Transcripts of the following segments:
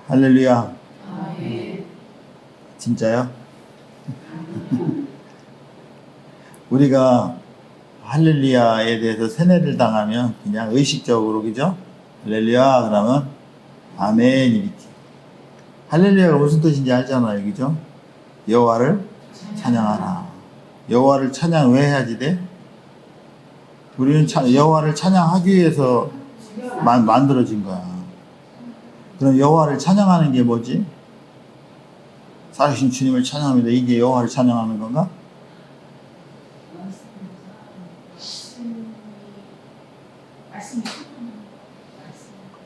할렐루야. 진짜요? 우리가 할렐루야에 대해서 세뇌를 당하면 그냥 의식적으로, 그죠? 할렐루야 그러면 아멘 이렇게. 할렐루야가 무슨 뜻인지 알잖아요, 그죠? 여호와를 찬양하라. 여호와를 찬양 왜 해야지 돼? 우리는 여호와를 찬양하기 위해서 만들어진 거야. 그럼 여호와를 찬양하는 게 뭐지? 살아계신 주님을 찬양합니다. 이게 여호와를 찬양하는 건가?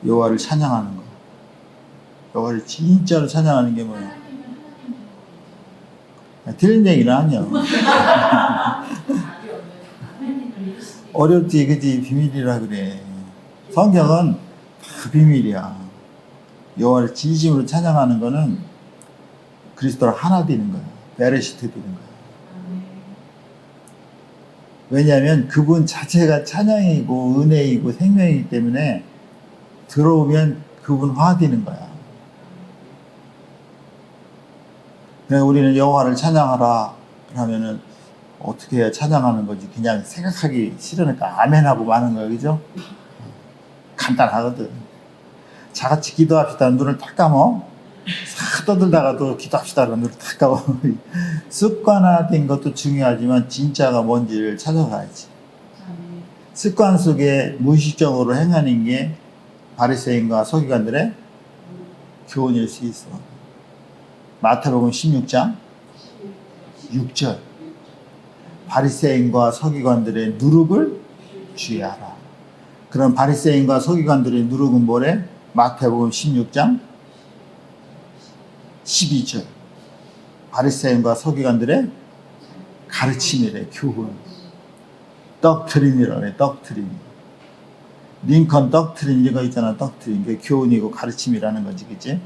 여호와를 찬양하는 거. 여호와를 진짜로 찬양하는 게 뭐야? 틀린 얘기는 아니야. 어렵지, 그지? 비밀이라 그래. 성경은 다 비밀이야. 여호와를 진심으로 찬양하는 거는 그리스도를 하나 되는 거야. 베레시트 되는 거야. 왜냐하면 그분 자체가 찬양이고 은혜이고 생명이기 때문에 들어오면 그분화되는 거야. 그냥 우리는 여호와를 찬양하라 그러면은 어떻게 해야 찬양하는 거지? 그냥 생각하기 싫으니까 아멘하고 마는 거야, 그죠? 간단하거든. 자같이 기도합시다. 눈을 딱 감어. 싹 떠들다가도 기도합시다. 눈을 딱 감어. 습관화된 것도 중요하지만 진짜가 뭔지를 찾아가야지. 습관 속에 무의식적으로 행하는 게 바리새인과 서기관들의 교훈일 수 있어. 마태복음 16장 6절. 바리새인과 서기관들의 누룩을 주의하라. 그럼 바리새인과 서기관들의 누룩은 뭐래? 마태복음 16장 12절. 바리새인과 서기관들의 가르침이래. 교훈. 떡트린이라네. 떡트린. 링컨 떡트린 이거 있잖아. 떡트린. 그게 교훈이고 가르침이라는 거지, 그치?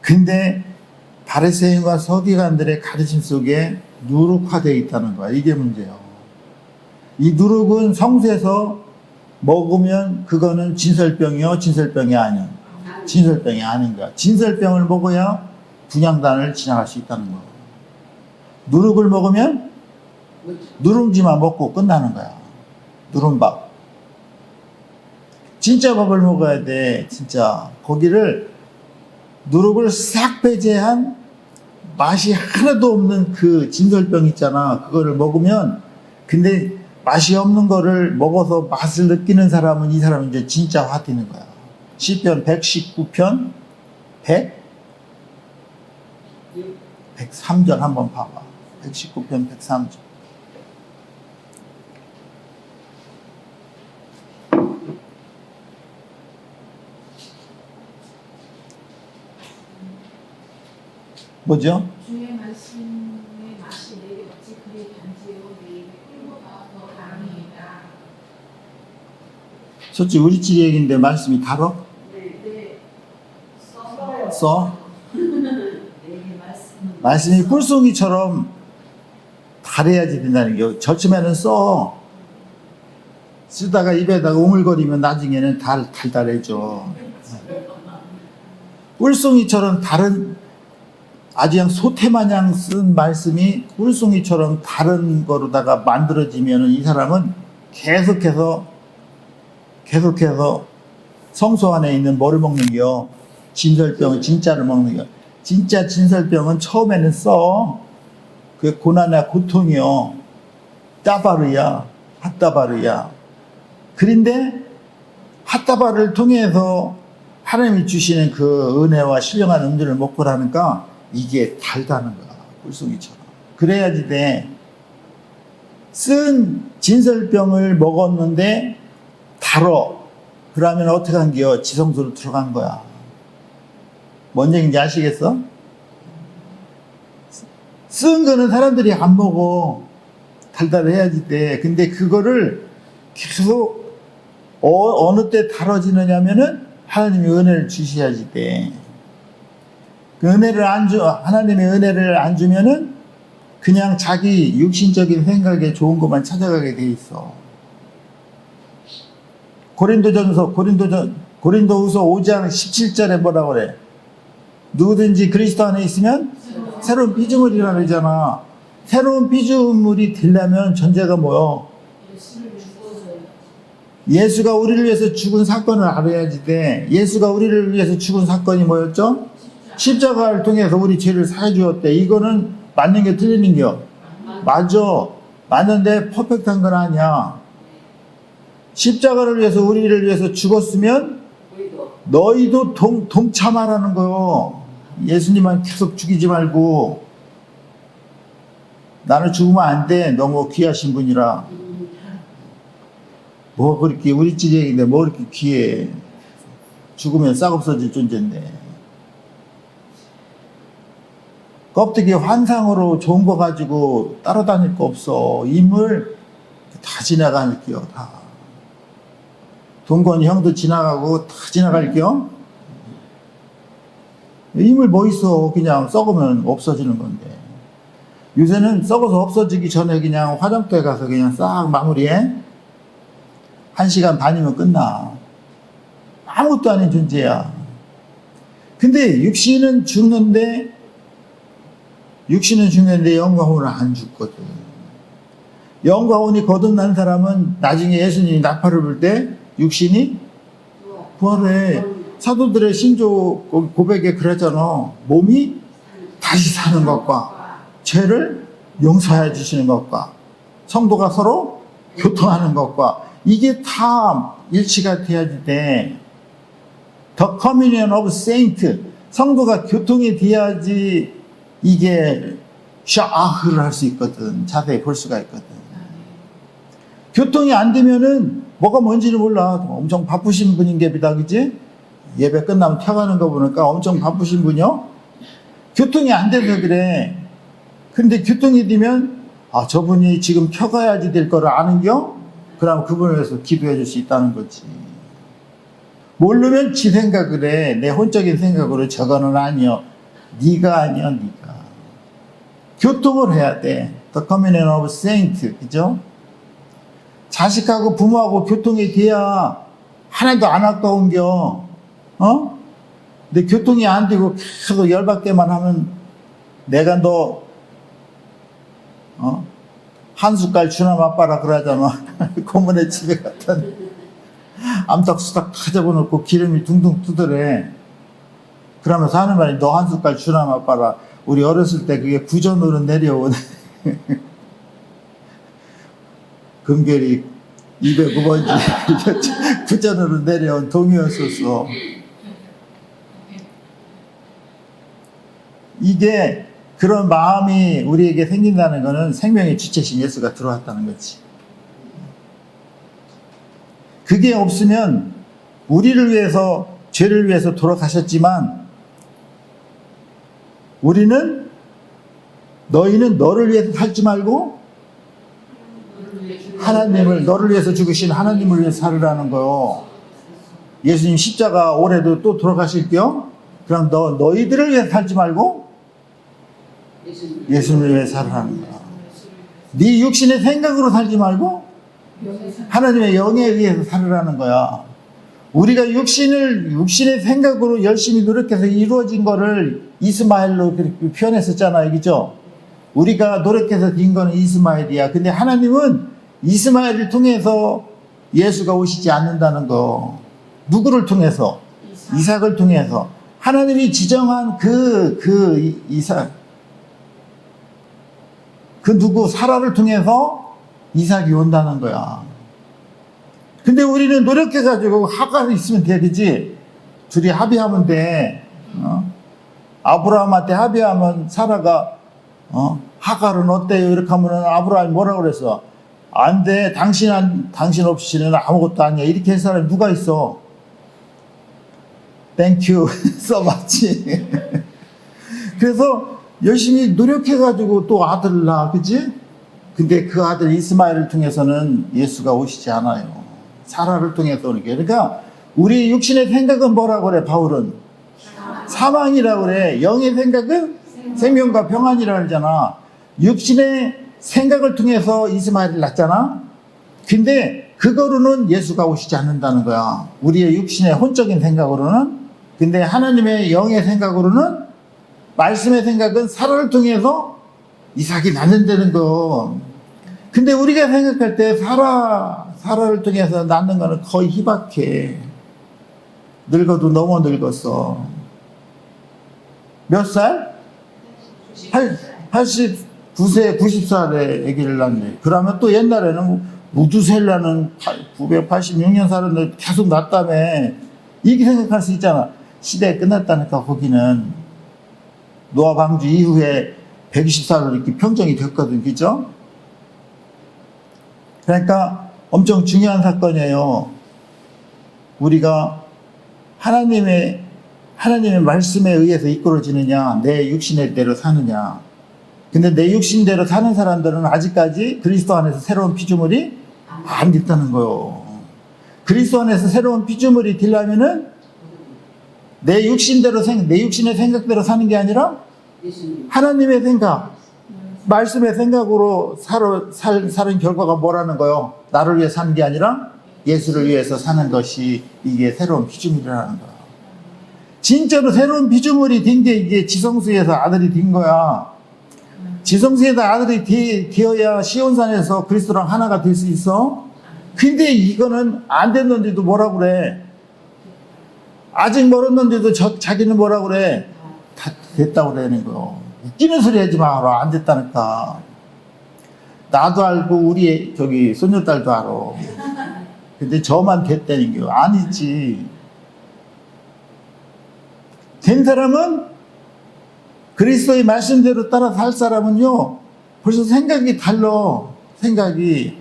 근데 바리새인과 서기관들의 가르침 속에 누룩화되어 있다는 거야. 이게 문제예요. 이 누룩은 성수에서 먹으면 그거는 진설병이요, 진설병이 아니야. 진설병이 아닌 거야. 진설병을 먹어야 분향단을 지나갈 수 있다는 거야. 누룩을 먹으면 누룽지만 먹고 끝나는 거야. 누룽밥. 진짜 밥을 먹어야 돼. 진짜 거기를 누룩을 싹 배제한 맛이 하나도 없는 그 진설병 있잖아. 그거를 먹으면, 근데 맛이 없는 거를 먹어서 맛을 느끼는 사람은 이 사람은 이제 진짜 화되는 거야. 시편 119편 103절 한번 봐봐. 119편 103절. 뭐죠? 주의 말씀의 맛이 내게 어찌 그리 단지요 내 입에 꿀보다 더 다릅니다. 솔직히 우리 집 얘기인데 말씀이 달어? 네. 써? 내게 말씀이 꿀송이처럼 달해야지 된다는 게. 절쯤에는 써. 쓰다가 입에다가 오물거리면 나중에는 달달해져. 꿀송이처럼 다른 아주 그냥 소태마냥 쓴 말씀이 꿀송이처럼 다른 거로다가 만들어지면 이 사람은 계속해서 성소 안에 있는 뭐를 먹는 겨? 진설병은 진짜를 먹는 겨. 진짜 진설병은 처음에는 써. 그게 고난이야, 고통이요. 따바르야, 핫따바르야. 그런데 핫따바를 통해서 하나님이 주시는 그 은혜와 신령한 음주를 먹고 나니까 이게 달다는 거야. 꿀송이처럼. 그래야지 돼. 쓴 진설병을 먹었는데 달어. 그러면 어떻게 한겨? 지성소로 들어간 거야. 뭔 얘기인지 아시겠어? 쓴 거는 사람들이 안 먹어. 달달해야지 돼. 근데 그거를 계속 어느 때 달아지느냐면은 하나님이 은혜를 주셔야지 돼. 그 하나님의 은혜를 안 주면은 그냥 자기 육신적인 생각에 좋은 것만 찾아가게 돼 있어. 고린도전서 고린도후서 5장 17절에 뭐라고 그래? 누구든지 그리스도 안에 있으면 새로운 피조물이라 그러잖아. 새로운 피조물이 되려면 전제가 뭐요? 예수가 우리를 위해서 죽은 사건을 알아야지 돼. 예수가 우리를 위해서 죽은 사건이 뭐였죠? 십자가를 통해서 우리 죄를 사해 주었대. 이거는 맞는 게 틀리는 겨? 맞아. 맞는데 퍼펙트한 건 아니야. 십자가를 위해서 우리를 위해서 죽었으면 너희도 동참하라는 거요. 예수님만 계속 죽이지 말고. 나는 죽으면 안 돼. 너무 귀하신 분이라. 뭐 그렇게 우리 찌개인데 뭐 그렇게 귀해. 죽으면 싹 없어질 존재인데. 껍데기 환상으로 좋은 거 가지고 따라다닐 거 없어. 인물 다 지나갈게요. 다. 동건 형도 지나가고 다 지나갈게요. 인물 뭐 있어. 그냥 썩으면 없어지는 건데. 요새는 썩어서 없어지기 전에 그냥 화장터에 가서 그냥 싹 마무리해. 1시간 반이면 끝나. 아무것도 아닌 존재야. 근데 육신은 죽는데 영광혼은 안 죽거든. 영광혼이 거듭난 사람은 나중에 예수님이 나팔을 불 때 육신이 부활해. 사도들의 신조 고백에 그랬잖아. 몸이 다시 사는 것과 죄를 용서해 주시는 것과 성도가 서로 교통하는 것과 이게 다 일치가 돼야지 돼. The communion of saints. 성도가 교통이 돼야지 이게 샤아흐를 할 수 있거든. 자세히 볼 수가 있거든. 교통이 안 되면은 뭐가 뭔지를 몰라. 엄청 바쁘신 분인 게 비다, 그지? 예배 끝나면 튀어가는 거 보니까 엄청 바쁘신 분이요? 교통이 안 돼서 그래. 근데 교통이 되면, 아, 저분이 지금 튀어가야지 될 거를 아는겨? 그럼 그분을 위해서 기도해 줄 수 있다는 거지. 모르면 지 생각을 해. 내 혼적인 생각으로 저거는 아니여. 네가 아니야, 네가. 교통을 해야 돼. The communion of saints, 그죠? 자식하고 부모하고 교통이 돼야 하나도 안 아까운겨. 어? 근데 교통이 안 되고 계속 열받게만 하면 내가 너 한 숟갈 주나 맛봐라 그러잖아. 고모네 집에 갔더니 암탉수탉 다 잡아놓고 기름이 둥둥 뜨더래. 그러면서 하는 말이 너 한 숟갈 주나 맛봐라. 우리 어렸을 때 그게 구전으로 내려온 금결이 209번지 구전으로 내려온 동이었었어. 이게 그런 마음이 우리에게 생긴다는 것은 생명의 주체신 예수가 들어왔다는 거지. 그게 없으면 우리를 위해서, 죄를 위해서 돌아가셨지만 너희는 너를 위해서 살지 말고 너를 위해서 죽으신 하나님을 위해서 살으라는 거요. 예수님 십자가 올해도 또 돌아가실게요. 그럼 너희들을 위해서 살지 말고 예수님을 위해서 살으라는 거야. 네 육신의 생각으로 살지 말고 하나님의 영에 의해서 살으라는 거야. 우리가 육신의 생각으로 열심히 노력해서 이루어진 거를 이스마엘로 그렇게 표현했었잖아요. 그죠? 우리가 노력해서 된 거는 이스마엘이야. 근데 하나님은 이스마엘을 통해서 예수가 오시지 않는다는 거. 누구를 통해서? 이삭을 통해서. 하나님이 지정한 이삭. 사라를 통해서 이삭이 온다는 거야. 근데 우리는 노력해가지고 하가를 있으면 돼, 그지? 둘이 합의하면 돼. 아브라함한테 합의하면 사라가, 하갈은 어때요? 이렇게 하면은 아브라함이 뭐라고 그랬어? 안 돼. 당신 없이는 아무것도 아니야. 이렇게 할 사람이 누가 있어? Thank you so much. 그래서 열심히 노력해가지고 또 아들을 낳아, 그지? 근데 그 아들 이스마엘을 통해서는 예수가 오시지 않아요. 사라를 통해서 오는 게. 그러니까 우리 육신의 생각은 뭐라고 그래, 바울은? 사망이라고 그래. 영의 생각은 생명과 평안이라고 그러잖아. 육신의 생각을 통해서 이스마엘을 낳잖아. 근데 그거로는 예수가 오시지 않는다는 거야. 우리의 육신의 혼적인 생각으로는. 근데 하나님의 영의 생각으로는, 말씀의 생각은 사라를 통해서 이삭이 낳는다는 거. 근데 우리가 생각할 때 사라를 통해서 낳는 거는 거의 희박해. 늙어도 너무 늙었어. 몇 살? 89세, 90살에 아기를 낳네. 그러면 또 옛날에는 무두셀라는 986년 살았는데 계속 낳다며. 이렇게 생각할 수 있잖아. 시대 끝났다니까. 거기는 노아 방주 이후에 120살로 이렇게 평정이 됐거든. 그죠? 그러니까 엄청 중요한 사건이에요. 우리가 하나님의 말씀에 의해서 이끌어지느냐, 내 육신의 대로 사느냐. 근데 내 육신대로 사는 사람들은 아직까지 그리스도 안에서 새로운 피조물이 안 됐다는 거요. 그리스도 안에서 새로운 피조물이 되려면은 내 육신의 생각대로 사는 게 아니라 하나님의 생각, 말씀의 생각으로 사는 결과가 뭐라는 거요? 나를 위해 사는 게 아니라 예수를 위해서 사는 것이 이게 새로운 피조물이라는 거야. 진짜로 새로운 피조물이 된 게 이게 지성소에서 아들이 된 거야. 지성소에서 아들이 되어야 시온산에서 그리스도랑 하나가 될 수 있어. 근데 이거는 안 됐는데도 뭐라 그래? 아직 멀었는데도 자기는 뭐라 그래? 다 됐다고 그러는 거요. 웃기는 소리 하지 마라. 안 됐다니까. 나도 알고 우리 손녀딸도 알아. 근데 저만 됐다는 게 아니지. 된 사람은, 그리스도의 말씀대로 따라 살 사람은요, 벌써 생각이 달라. 생각이.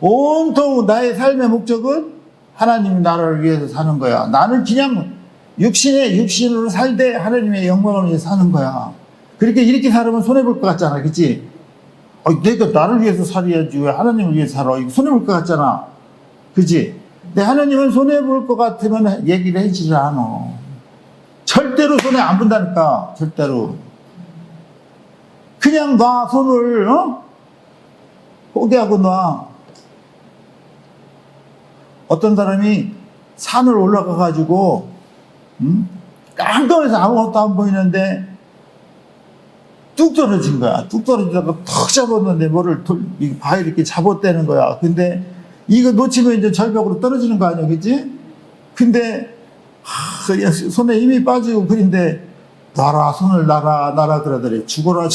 온통 나의 삶의 목적은 하나님이 나를 위해서 사는 거야. 나는 그냥 육신으로 살되 하나님의 영광을 위해서 사는 거야. 그렇게 이렇게 살으면 손해볼 것 같잖아. 그치? 내가 나를 위해서 살아야지. 왜 하나님을 위해서 살아? 이거 손해볼 것 같잖아. 그치? 근데 하나님은 손해볼 것 같으면 얘기를 해주지 않아. 절대로 손해 안 본다니까. 절대로. 그냥 놔. 손을 포기하고 놔. 어떤 사람이 산을 올라가 가지고 깜깜해서 아무것도 안 보이는데 뚝 떨어진 거야. 뚝 떨어지다가 턱 잡았는데 바위 이렇게 잡았다는 거야. 근데 이거 놓치면 이제 절벽으로 떨어지는 거 아니야. 그치? 근데 손에 힘이 빠지고 그런데 손을 놔라 그러더래. 죽어라.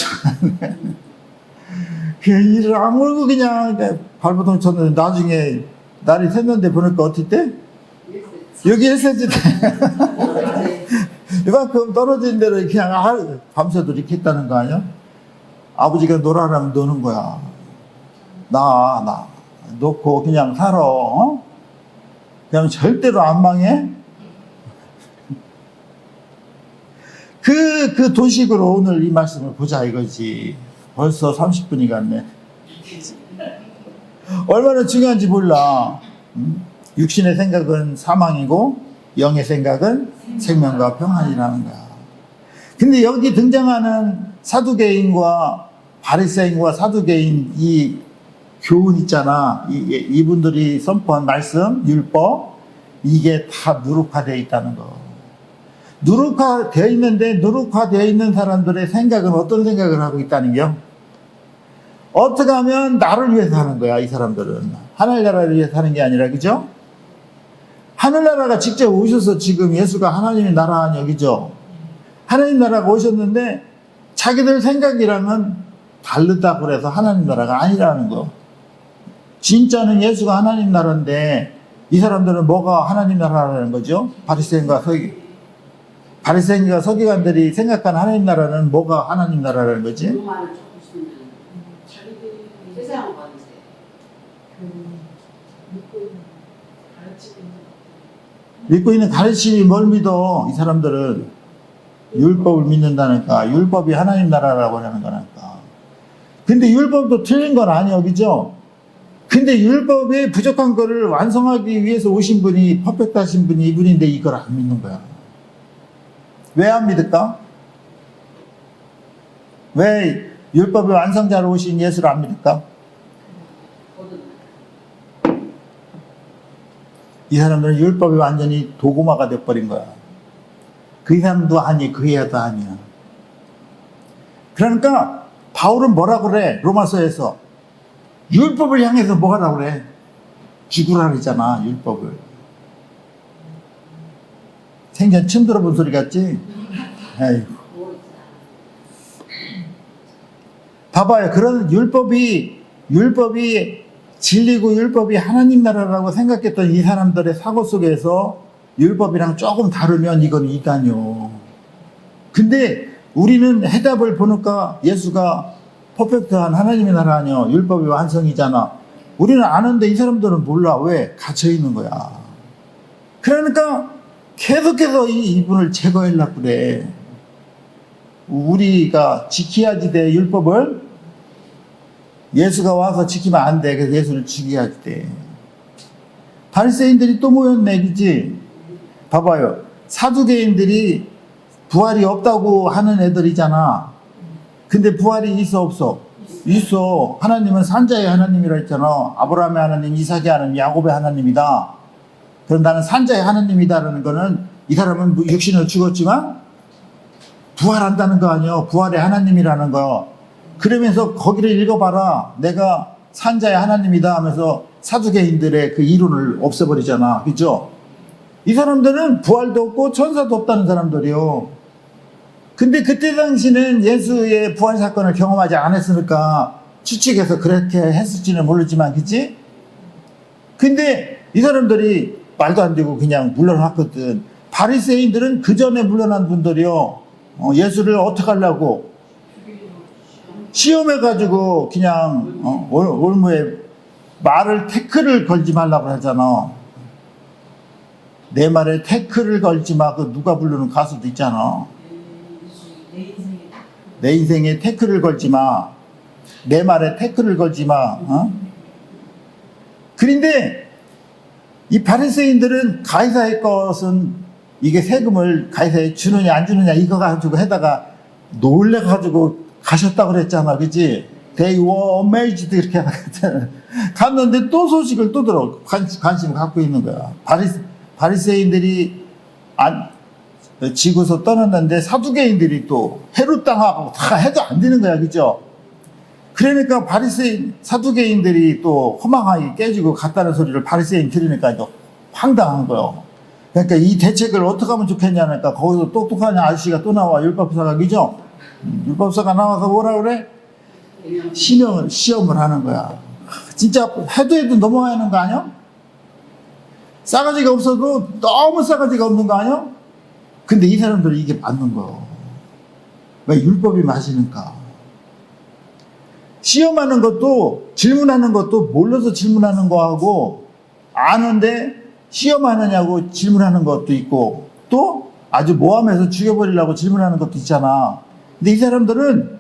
일을 아무렇고 그냥 발버둥 쳤는데 나중에 날이 샜는데 보니까 어떨 때? 여기 1cm 때. 이만큼 떨어진 대로 그냥 밤새도록 이렇게 했다는 거 아니야? 아버지가 놀아라면 노는 거야. 놓고 그냥 살아. 그냥 절대로 안 망해. 그 도식으로 오늘 이 말씀을 보자 이거지. 벌써 30분이 갔네. 얼마나 중요한지 몰라. 육신의 생각은 사망이고 영의 생각은 생명과 평안이라는 거야. 근데 여기 등장하는 사두개인과 바리새인과 사두개인 이 교훈 있잖아. 이분들이 선포한 말씀, 율법, 이게 다 누룩화되어 있다는 거. 누룩화되어 있는데 누룩화되어 있는 사람들의 생각은 어떤 생각을 하고 있다는 게 어떻게 하면 나를 위해서 하는 거야. 이 사람들은 하늘나라를 위해서 하는 게 아니라, 그죠? 하늘나라가 직접 오셔서 지금 예수가 하나님의 나라 아니야, 그죠? 하나님 나라가 오셨는데 자기들 생각이랑은 다르다고 그래서 하나님 나라가 아니라는 거. 진짜는 예수가 하나님 나라인데 이 사람들은 뭐가 하나님 나라라는 거죠? 바리새인과 서기관들이 생각한 하나님 나라는 뭐가 하나님 나라라는 거지? 세상을 봤는데 믿고 있는 가르침이 뭘 믿어? 이 사람들은 율법을 믿는다니까. 율법이 하나님 나라라고 하는 거니까. 근데 율법도 틀린 건 아니에요, 그죠? 근데 율법에 부족한 거를 완성하기 위해서 오신 분이, 퍼펙트하신 분이 이분인데 이걸 안 믿는 거야. 왜 안 믿을까? 왜 율법의 완성자로 오신 예수를 안 믿을까? 이 사람들은 율법이 완전히 도구마가 돼버린 거야. 그 사람도 아니, 그 애도 아니야. 그러니까 바울은 뭐라 그래? 로마서에서 율법을 향해서 뭐 하라고 그래? 죽으라 그러잖아, 율법을. 생전 처음 들어본 소리 같지? 에이구. 봐봐요. 그런 율법이 진리고 율법이 하나님 나라라고 생각했던 이 사람들의 사고 속에서 율법이랑 조금 다르면 이건 이단이요. 근데 우리는 해답을 보니까 예수가 퍼펙트한 하나님의 나라 아니요. 율법이 완성이잖아. 우리는 아는데 이 사람들은 몰라. 왜? 갇혀있는 거야. 그러니까 계속해서 이분을 제거하려고 그래. 우리가 지켜야지 돼, 율법을. 예수가 와서 지키면 안 돼. 그래서 예수를 죽여야지 돼. 바리새인들이 또 모였네, 그치? 봐봐요. 사두개인들이 부활이 없다고 하는 애들이잖아. 근데 부활이 있어, 없어? 있어. 하나님은 산자의 하나님이라 했잖아. 아브라함의 하나님, 이삭의 하나님, 야곱의 하나님이다. 그럼 나는 산자의 하나님이다라는 거는 이 사람은 육신으로 죽었지만 부활한다는 거 아니야. 부활의 하나님이라는 거. 그러면서 거기를 읽어봐라. 내가 산자의 하나님이다 하면서 사두개인들의 그 이론을 없애버리잖아. 그죠? 이 사람들은 부활도 없고 천사도 없다는 사람들이요. 근데 그때 당시는 예수의 부활 사건을 경험하지 않았으니까 추측해서 그렇게 했을지는 모르지만, 그치? 근데 이 사람들이 말도 안 되고 그냥 물러났거든. 바리새인들은 그 전에 물러난 분들이요. 예수를 어떻게 하려고? 시험해가지고 그냥 올무에 말을 태클을 걸지 말라고 하잖아. 내 말에 태클을 걸지 마. 그 누가 부르는 가수도 있잖아. 내 인생에 태클을 걸지 마. 내 말에 태클을 걸지 마. 그런데 이 바리새인들은 가이사의 것은 이게 세금을 가이사에 주느냐 안 주느냐 이거 가지고 해다가 놀래가지고 가셨다고 그랬잖아. 그치? They were amazed 이렇게 갔는데 또 소식을 또 들어. 관심을 갖고 있는 거야. 바리새인들이 지고서 떠났는데 사두개인들이 또 헤롯 당하고 다 해도 안 되는 거야. 그죠? 그러니까 사두개인들이 또 허망하게 깨지고 갔다는 소리를 바리새인 들으니까 또 황당한 거예요. 그러니까 이 대책을 어떻게 하면 좋겠냐니까 거기서 똑똑한 아저씨가 또 나와. 율법사가. 그죠? 율법사가 나와서 뭐라 그래? 시험을 하는 거야. 진짜 해도 넘어가는 거 아니야? 싸가지가 없어도 너무 싸가지가 없는 거 아니야? 근데 이 사람들은 이게 맞는 거야. 왜? 율법이 맞으니까. 시험하는 것도 질문하는 것도 몰라서 질문하는 거하고 아는데 시험하느냐고 질문하는 것도 있고 또 아주 모함해서 죽여버리려고 질문하는 것도 있잖아. 근데 이 사람들은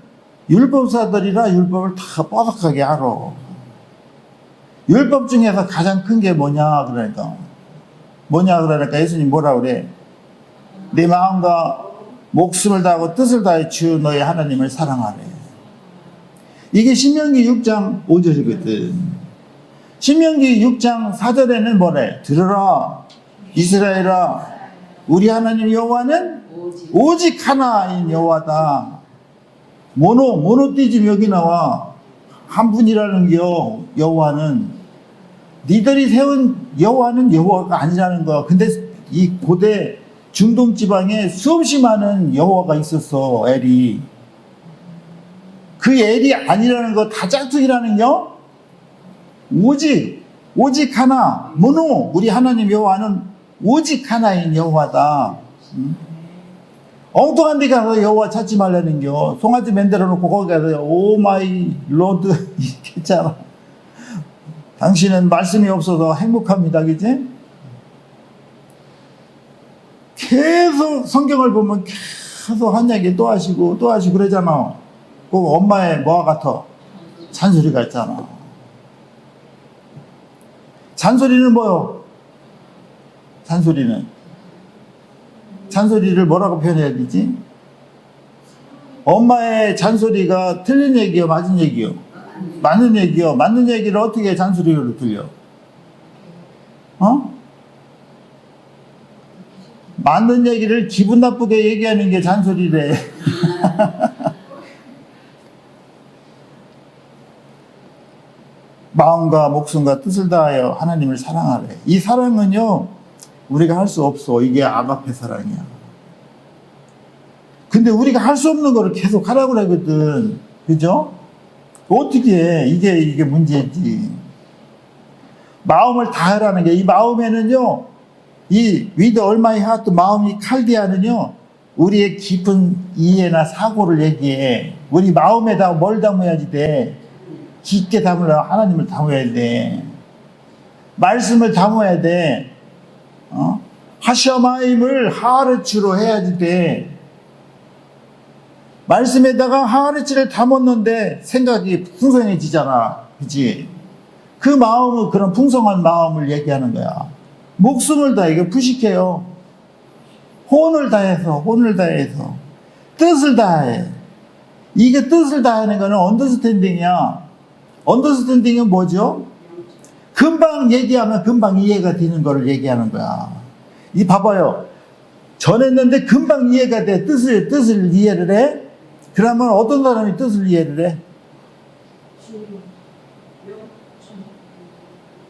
율법사들이라 율법을 다 뻐석하게 알아. 율법 중에서 가장 큰 게 뭐냐 그러니까 예수님 뭐라 그래? 내 마음과 목숨을 다하고 뜻을 다해 주 너의 하나님을 사랑하래. 이게 신명기 6장 5절이거든. 신명기 6장 4절에는 뭐래? 들으라 이스라엘아, 우리 하나님 여호와는 오직 하나인 여호와다. 모노티즘 여기 나와. 한 분이라는 여호와는 니들이 세운 여호와는 여호와가 아니라는 거야. 근데 이 고대 중동 지방에 수없이 많은 여호와가 있었어. 엘이. 그 엘이 아니라는 거 다 짝퉁이라는 요. 오직 하나. 우리 하나님 여호와는 오직 하나인 여호와다. 엉뚱한 데 가서 여호와 찾지 말라는 겨. 송아지 만들어 놓고 거기 가서 오 마이 로드 이렇게 했잖아. 당신은 말씀이 없어서 행복합니다. 그지? 계속 성경을 보면 계속 한 얘기 또 하시고 그러잖아. 꼭 엄마의 뭐와 같아? 잔소리가 있잖아. 잔소리는 뭐요? 잔소리를 뭐라고 표현해야 되지? 엄마의 잔소리가 틀린 얘기요? 맞은 얘기요? 맞는 얘기요. 맞는 얘기를 어떻게 잔소리로 들려? 맞는 얘기를 기분 나쁘게 얘기하는 게 잔소리래. 마음과 목숨과 뜻을 다하여 하나님을 사랑하래. 이 사랑은요, 우리가 할 수 없어. 이게 아가페 사랑이야. 근데 우리가 할 수 없는 거를 계속 하라고 그러거든. 그죠? 어떻게 해? 이게 문제지. 마음을 다하라는 게, 이 마음에는요, 이 with all my heart, 마음이 칼디아는요, 우리의 깊은 이해나 사고를 얘기해. 우리 마음에다 뭘 담아야지 돼? 깊게 담으려 하나님을 담아야 돼. 말씀을 담아야 돼. 하셔마임을 하르츠로 해야지 돼. 말씀에다가 하르츠를 담았는데 생각이 풍성해지잖아. 그치? 그 마음은 그런 풍성한 마음을 얘기하는 거야. 목숨을 다해, 이거 푸식해요. 혼을 다해서, 뜻을 다해. 이게 뜻을 다하는 거는 언더스탠딩이야. 언더스탠딩은 뭐죠? 금방 얘기하면 금방 이해가 되는 거를 얘기하는 거야. 이 봐봐요. 전했는데 금방 이해가 돼. 뜻을 이해를 해? 그러면 어떤 사람이 뜻을 이해를 해?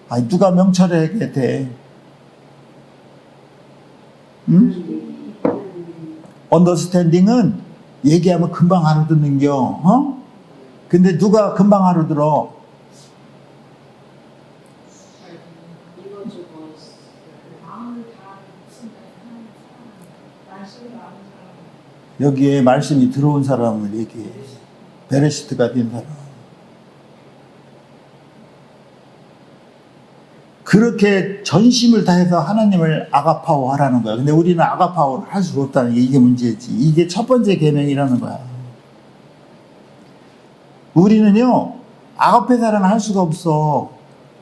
아니, 누가 명철하게 돼? 응? 언더스탠딩은 얘기하면 금방 알아듣는겨. 근데 누가 금방 알아들어? 여기에 말씀이 들어온 사람을 얘기해. 베레시트가 된 사람. 그렇게 전심을 다해서 하나님을 아가파오 하라는 거야. 근데 우리는 아가파오를 할 수 없다는 게 이게 문제지. 이게 첫 번째 계명이라는 거야. 우리는요, 아가페 사랑을 할 수가 없어.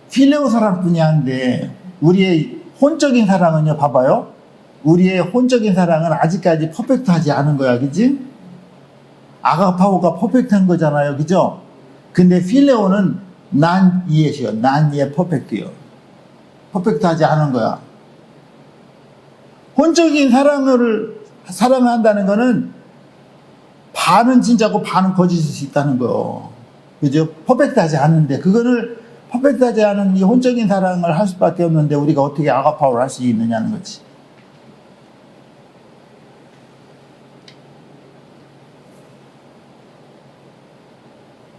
필레오 사랑뿐이 한데, 우리의 혼적인 사랑은요, 봐봐요. 우리의 혼적인 사랑은 아직까지 퍼펙트하지 않은 거야, 그지? 아가파오가 퍼펙트한 거잖아요, 그죠? 근데 필레오는 난 이에시요, 난 이에 퍼펙트요. 퍼펙트하지 않은 거야. 혼적인 사랑을 사랑한다는 거는 반은 진짜고 반은 거짓일 수 있다는 거. 그죠? 퍼펙트하지 않는데, 그거를 퍼펙트하지 않은 이 혼적인 사랑을 할 수밖에 없는데, 우리가 어떻게 아가파오를 할 수 있느냐는 거지.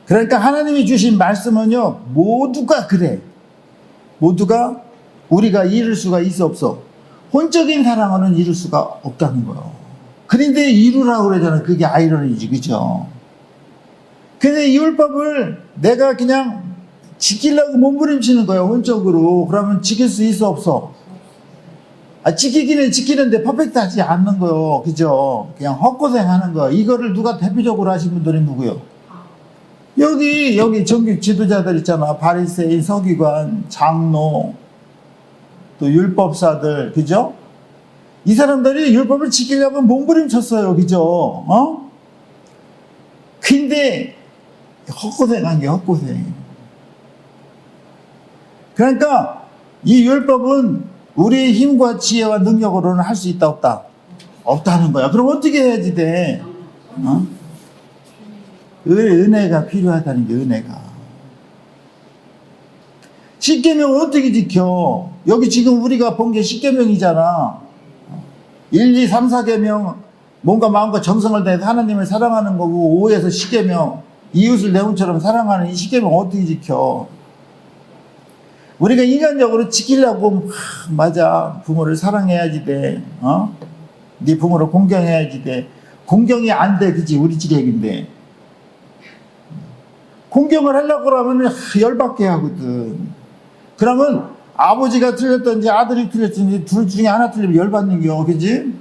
그러니까 하나님이 주신 말씀은요, 모두가 그래. 모두가 우리가 이룰 수가 있어, 없어? 혼적인 사랑은 이룰 수가 없다는 거예요. 그런데 이루라고 그러잖아. 그게 아이러니지, 그죠? 근데 이 율법을 내가 그냥 지키려고 몸부림치는 거예요, 혼적으로. 그러면 지킬 수 있어, 없어? 지키기는 지키는데 퍼펙트하지 않는 거요, 그죠? 그냥 헛고생 하는 거. 이거를 누가 대표적으로 하신 분들이 누구요? 여기 정규 지도자들 있잖아. 바리새인, 서기관, 장로, 또 율법사들, 그죠? 이 사람들이 율법을 지키려고 몸부림쳤어요, 그죠? 근데 헛고생한 게 헛고생. 그러니까 이 율법은 우리의 힘과 지혜와 능력으로는 할 수 있다, 없다? 없다는 거야. 그럼 어떻게 해야지 돼? 은혜가 필요하다는 게, 은혜가. 10계명을 어떻게 지켜? 여기 지금 우리가 본 게 10계명이잖아. 1, 2, 3, 4계명, 뭔가 마음과 정성을 다해서 하나님을 사랑하는 거고, 5에서 10계명, 이웃을 내 몸처럼 사랑하는 이 10계명 어떻게 지켜? 우리가 인간적으로 지키려고, 맞아. 부모를 사랑해야지 돼. 네 부모를 공경해야지 돼. 공경이 안 돼, 그치? 우리 지력인데. 공경을 하려고 하면 열받게 하거든. 그러면 아버지가 틀렸든지 아들이 틀렸든지 둘 중에 하나 틀리면 열받는 겨, 그지?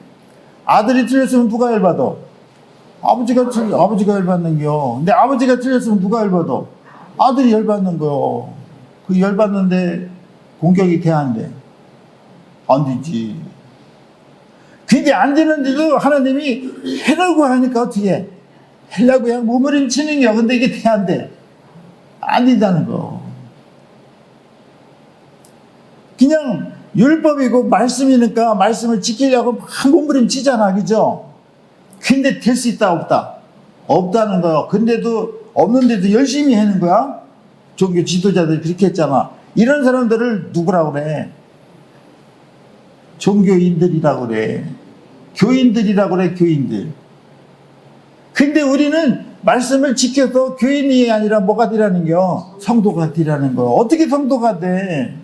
아들이 틀렸으면 누가 열받아? 아버지가 열받는 겨. 근데 아버지가 틀렸으면 누가 열받아? 아들이 열받는 거. 그 열받는데 공격이 돼, 안 돼? 안 되지. 근데 안 되는데도 하나님이 해라고 하니까 어떻게 해? 하려고 그냥 몸부림치는 겨. 근데 이게 돼, 안 돼? 안 된다는 거. 그냥 율법이고 말씀이니까 말씀을 지키려고 막 몸부림치잖아, 그죠? 근데 될 수 있다, 없다? 없다는 거야. 근데도 없는데도 열심히 하는 거야. 종교 지도자들이 그렇게 했잖아. 이런 사람들을 누구라고 그래? 종교인들이라고 그래. 교인들이라고 그래, 교인들. 근데 우리는 말씀을 지켜서 교인이 아니라 뭐가 되라는겨? 성도가 되라는 거. 어떻게 성도가 돼?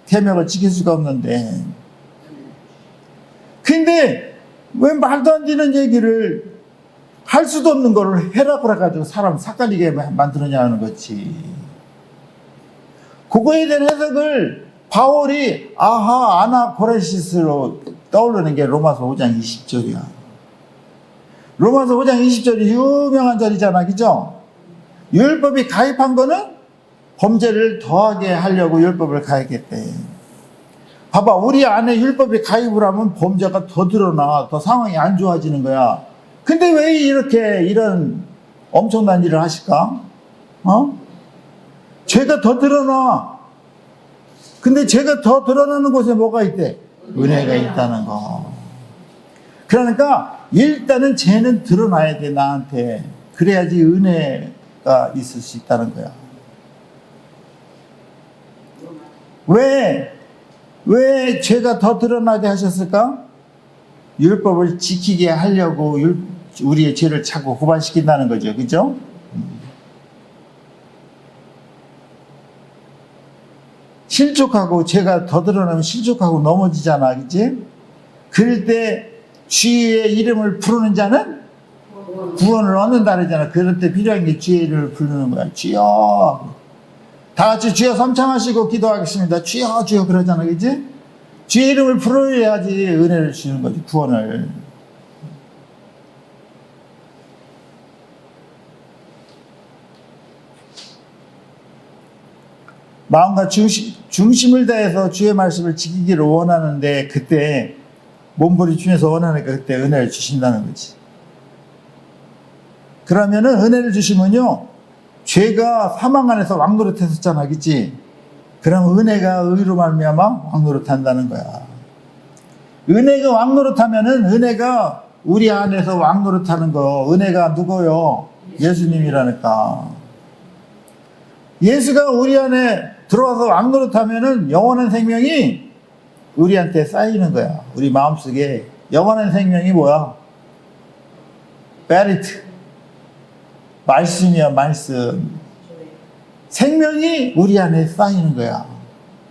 계명을 지킬 수가 없는데. 근데 왜 말도 안 되는 얘기를 할 수도 없는 거를 해라고 해가지고 사람 삭갈리게 만들었냐는 거지. 그거에 대한 해석을 바울이 아하 아나코레시스로 떠오르는 게 로마서 5장 20절이야. 로마서 5장 20절이 유명한 절이잖아, 그죠? 율법이 가입한 거는 범죄를 더하게 하려고 율법을 가입했대. 봐봐, 우리 안에 율법이 가입을 하면 범죄가 더 드러나, 더 상황이 안 좋아지는 거야. 근데 왜 이렇게 이런 엄청난 일을 하실까? 죄가 더 드러나. 근데 죄가 더 드러나는 곳에 뭐가 있대? 은혜가 있다는 거. 그러니까 일단은 죄는 드러나야 돼, 나한테. 그래야지 은혜가 있을 수 있다는 거야. 왜 죄가 더 드러나게 하셨을까? 율법을 지키게 하려고 우리의 죄를 자꾸 고발시킨다는 거죠. 그죠? 실족하고 죄가 더 드러나면 실족하고 넘어지잖아. 그치? 그럴 때 주의 이름을 부르는 자는 구원을 얻는다 그러잖아. 그럴 때 필요한 게 주의를 부르는 거야. 주여. 다 같이 주여 삼창하시고 기도하겠습니다. 주여 주여 그러잖아. 그치? 주의 이름을 부르야지 은혜를 주는 거지. 구원을. 마음과 중심을 다해서 주의 말씀을 지키기를 원하는데 그때 몸부림치면서 원하니까 그때 은혜를 주신다는 거지. 그러면은 은혜를 주시면요, 죄가 사망 안에서 왕노릇했었잖아, 그치? 그럼 은혜가 의로 말미암아 왕노릇한다는 거야. 은혜가 왕노릇하면은 은혜가 우리 안에서 왕노릇하는 거. 은혜가 누구요? 예수님이라니까. 예수가 우리 안에 들어와서 왕노릇하면은 영원한 생명이 우리한테 쌓이는 거야. 우리 마음속에 영원한 생명이 뭐야? 베리트. 말씀이야, 말씀. 생명이 우리 안에 쌓이는 거야.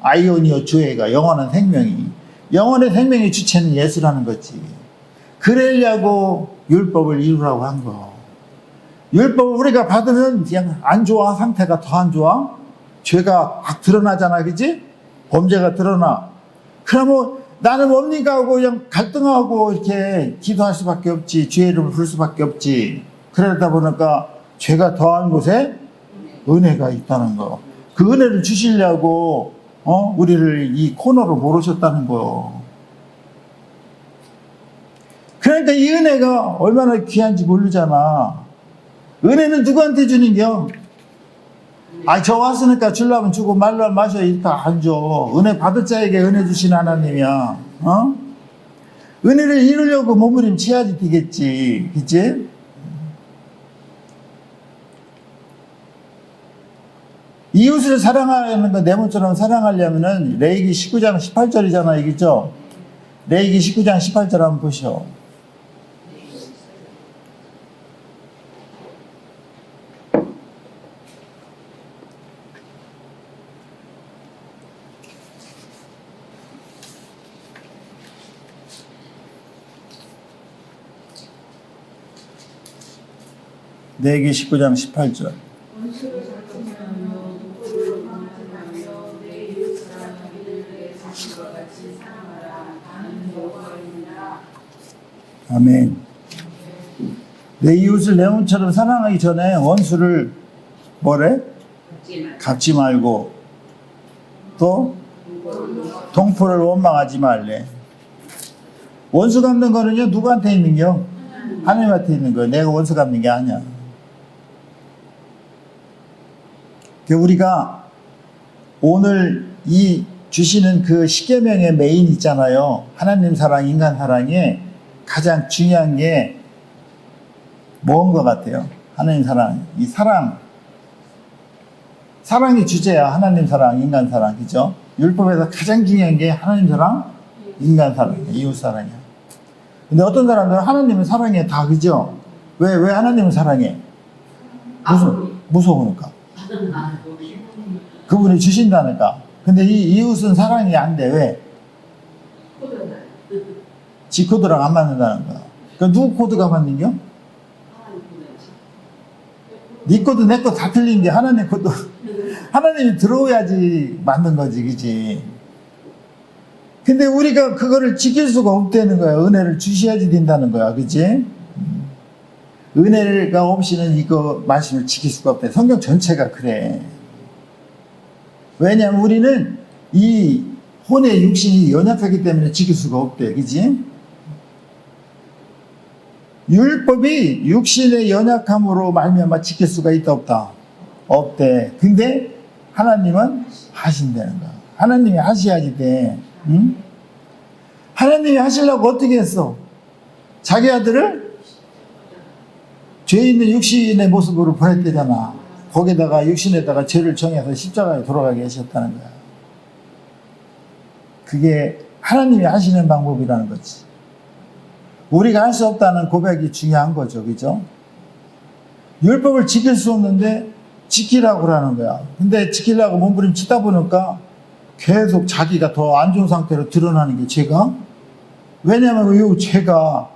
아이오니오 조회가 영원한 생명이. 영원의 생명의 주체는 예수라는 거지. 그러려고 율법을 이루라고 한 거. 율법을 우리가 받으면 그냥 안 좋아. 상태가 더 안 좋아. 죄가 막 드러나잖아, 그지? 범죄가 드러나. 그러면 나는 뭡니까 하고 그냥 갈등하고 이렇게 기도할 수밖에 없지. 주의 이름을 부를 수밖에 없지. 그러다 보니까 죄가 더한 곳에 은혜가 있다는 거. 그 은혜를 주시려고 우리를 이 코너로 모르셨다는 거요. 그러니까 이 은혜가 얼마나 귀한지 모르잖아. 은혜는 누구한테 주는겨? 저 왔으니까 주려면 주고 말로 마셔 이렇게 안 줘. 은혜 받을 자에게 은혜 주신 하나님이야. 은혜를 이루려고 몸부림치야지 되겠지. 그치? 이웃을 사랑하는 거 내 몸처럼 사랑하려면은 레위기 19장 18절이잖아, 이겠죠? 레위기 19장 18절 한번 보시오. 레위기 19장 18절. 아멘. 내 이웃을 내 몸처럼 사랑하기 전에 원수를 뭐래? 갚지 말고 또 동포를 원망하지 말래. 원수 갚는 거는요, 누구한테 있는겨? 하나님한테 있는 거야. 내가 원수 갚는 게 아니야. 우리가 오늘 이 주시는 그 십계명의 메인 있잖아요. 하나님 사랑, 인간 사랑에 가장 중요한 게 뭔 것 같아요? 하나님 사랑, 이 사랑이 주제야. 하나님 사랑, 인간 사랑, 그죠? 율법에서 가장 중요한 게 하나님 사랑, 인간 사랑, 이웃 사랑이야. 근데 어떤 사람들은 하나님을 사랑해 다, 그죠? 왜 하나님을 사랑해? 무서우니까. 그분이 주신다니까. 근데 이 이웃은 사랑이 안 돼. 왜? 지 코드랑 안 맞는다는 거야. 그러니까 누구 코드가 맞는겨? 네 코드 내 코드 다 틀린데 하나님 코드 하나님이 들어오야지 맞는 거지, 그지? 근데 우리가 그거를 지킬 수가 없다는 거야. 은혜를 주셔야지 된다는 거야, 그지? 은혜가 없이는 이거 말씀을 지킬 수가 없다. 성경 전체가 그래. 왜냐하면 우리는 이 혼의 육신이 연약하기 때문에 지킬 수가 없대, 그지? 율법이 육신의 연약함으로 말미암아 지킬 수가 있다 없다? 없대. 근데 하나님은 하신다는 거야. 하나님이 하셔야지 돼. 응? 하나님이 하시려고 어떻게 했어? 자기 아들을 죄 있는 육신의 모습으로 보냈대잖아. 거기다가 육신에다가 죄를 정해서 십자가에 돌아가게 하셨다는 거야. 그게 하나님이 하시는 방법이라는 거지. 우리가 할 수 없다는 고백이 중요한 거죠. 그죠? 율법을 지킬 수 없는데 지키라고 그러는 거야. 근데 지키려고 몸부림치다 보니까 계속 자기가 더 안 좋은 상태로 드러나는 게 죄가. 왜냐면 이 죄가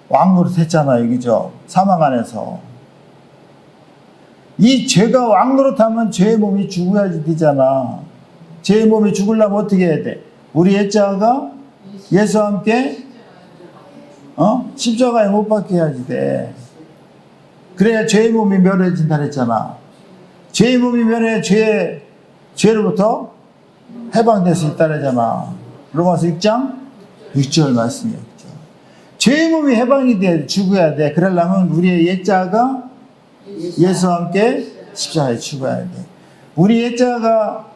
왕노릇 했잖아요. 그죠? 사망 안에서. 이 죄가 왕노릇하면 죄의 몸이 죽어야지 되잖아. 죄의 몸이 죽으려면 어떻게 해야 돼? 우리 옛자가 예수와 함께 십자가에 못 박게 해야지 돼. 그래야 죄의 몸이 멸해진다 그랬잖아. 죄의 몸이 멸해 죄로부터 해방될 수 있다 그러잖아. 로마서 6장 6절 말씀이었죠. 죄의 몸이 해방이 돼, 죽어야 돼. 그러려면 우리의 옛자가 예수와 함께 십자가에 죽어야 돼. 우리 옛자가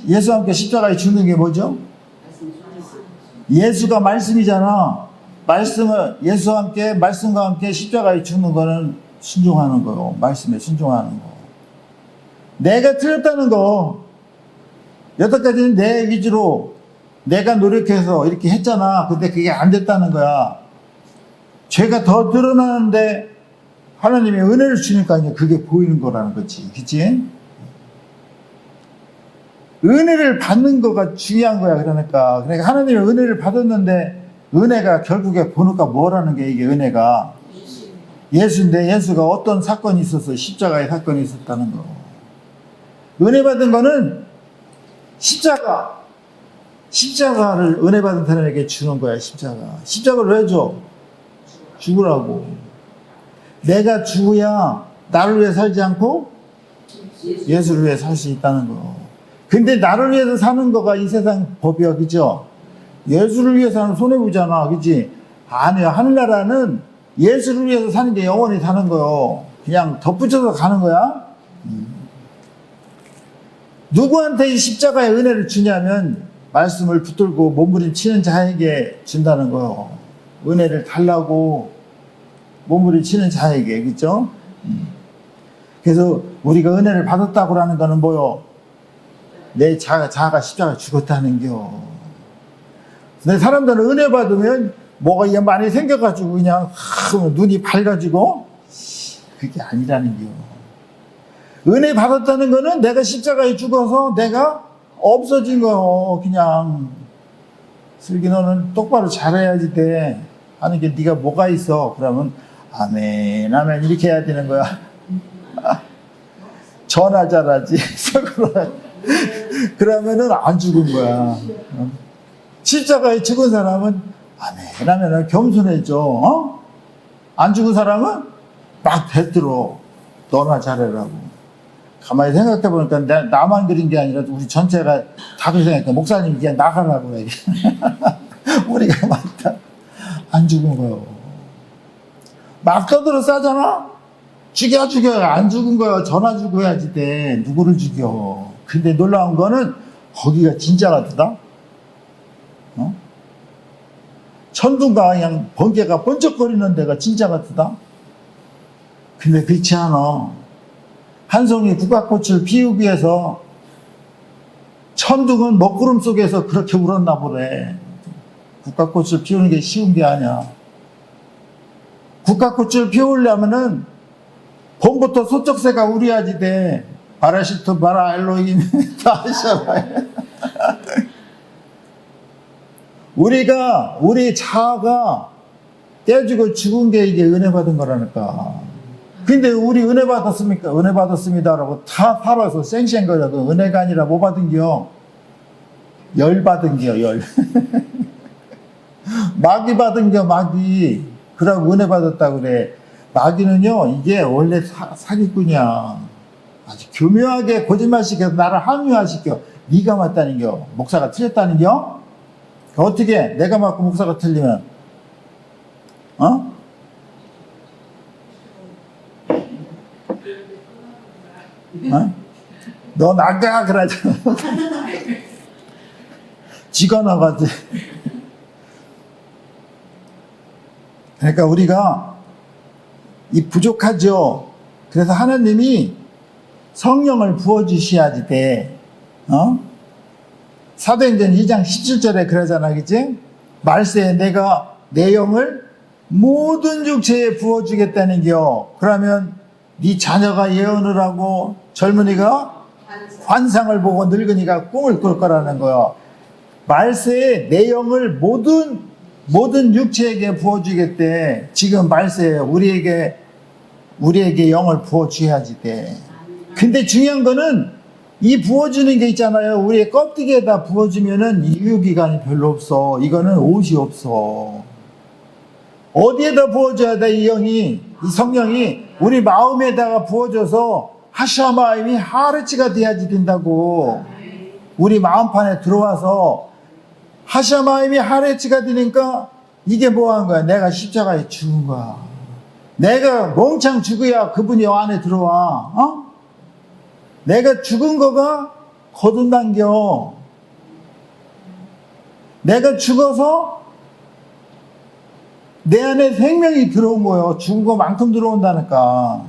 예수와 함께 십자가에 죽는 게 뭐죠? 예수가 말씀이잖아. 말씀을 예수와 함께 말씀과 함께 십자가에 죽는 거는 순종하는 거요. 말씀에 순종하는 거. 내가 틀렸다는 거. 여태까지는 내 위주로 내가 노력해서 이렇게 했잖아. 근데 그게 안 됐다는 거야. 죄가 더 드러나는데 하나님의 은혜를 주니까 그게 보이는 거라는 거지. 그치? 은혜를 받는 거가 중요한 거야. 그러니까 하나님의 은혜를 받았는데 은혜가 결국에 보니까 뭐라는 게 이게 은혜가 예수인데 예수가 어떤 사건이 있어서 십자가의 사건이 있었다는 거. 은혜 받은 거는 십자가를 은혜 받은 사람에게 주는 거야. 십자가를 왜 줘? 죽으라고. 내가 죽어야 나를 위해 살지 않고 예수를 위해 살 수 있다는 거. 근데 나를 위해서 사는 거가 이 세상 법이야, 그죠? 예수를 위해서 는 손해보잖아, 그지? 아니야. 하늘나라는 예수를 위해서 사는 게 영원히 사는 거요. 그냥 덧붙여서 가는 거야. 누구한테 이 십자가의 은혜를 주냐면 말씀을 붙들고 몸부림치는 자에게 준다는 거요. 은혜를 달라고 몸부림치는 자에게, 그죠? 그래서 우리가 은혜를 받았다고 하는 거는 뭐요? 내 자아가 십자가에 죽었다는 겨. 근데 사람들은 은혜 받으면 뭐가 많이 생겨가지고 그냥 눈이 밝아지고 그게 아니라는 겨. 은혜 받았다는 거는 내가 십자가에 죽어서 내가 없어진 거요. 그냥 슬기 너는 똑바로 잘해야지 돼 하는 게 네가 뭐가 있어? 그러면 아멘 아멘 이렇게 해야 되는 거야. 전화 잘하지. 그러면은 안 죽은 거야. 십자가에 죽은 사람은 아멘 하면은 겸손해져. 안 죽은 사람은 막 배들어. 너나 잘해라고. 가만히 생각해 보니까 나만 그린 게 아니라 우리 전체가 다 그렇게 생각해. 목사님이 그냥 나가라고 얘기. 우리가 맞다. 안 죽은 거요. 막 떠들어 싸잖아? 죽여. 안 죽은 거야. 전화 주고 해야지 돼. 누구를 죽여. 근데 놀라운 거는 거기가 진짜 같다. 천둥과 그냥 번개가 번쩍거리는 데가 진짜 같다. 근데 그렇지 않아. 한 송이 국화꽃을 피우기 위해서 천둥은 먹구름 속에서 그렇게 울었나 보래. 국화꽃을 피우는 게 쉬운 게 아니야. 국화꽃을 피우려면은 봄부터 소쩍새가 우려야지 돼. 바라시트 바라 엘로힘 다샤바야. 우리 자아가 깨지고 죽은 게 이게 은혜 받은 거라니까. 근데 우리 은혜 받았습니까? 은혜 받았습니다라고 다 살아서 쌩쌩거려도 은혜가 아니라 뭐 받은겨? 열 받은겨, 열. 마귀 받은겨, 마귀. 그러고 은혜 받았다 그래. 마귀는요, 이게 원래 사기꾼이야. 아주 교묘하게 거짓말시켜서 나를 합리화시켜. 네가 맞다는겨. 목사가 틀렸다는겨? 어떻게 내가 맞고 목사가 틀리면 어? 너 나가 그러잖아. 지가 나가지. 그러니까 우리가 이 부족하죠. 그래서 하나님이 성령을 부어주셔야지 돼. 사도행전 2장 17절에 그러잖아, 그치? 말세에 내가 내 영을 모든 육체에 부어주겠다는 겨. 그러면 네 자녀가 예언을 하고 젊은이가 환상을 보고 늙은이가 꿈을 꿀 거라는 거야. 말세에 내 영을 모든 육체에게 부어주겠대. 지금 말세에 우리에게 영을 부어줘야지 돼. 근데 중요한 거는 이 부어주는 게 있잖아요. 우리의 껍데기에다 부어주면은 유효기간이 별로 없어. 이거는 옷이 없어. 어디에다 부어줘야 돼, 이 성령이? 우리 마음에다가 부어줘서 하샤마임이 하르치가 돼야지 된다고. 우리 마음판에 들어와서 하샤마임이 하르치가 되니까 이게 뭐 하는 거야? 내가 십자가에 죽은 거야. 내가 멍창 죽어야 그분이 안에 들어와. 내가 죽은 거가 거둔단겨. 내가 죽어서 내 안에 생명이 들어온 거예요. 죽은 거만큼 들어온다니까.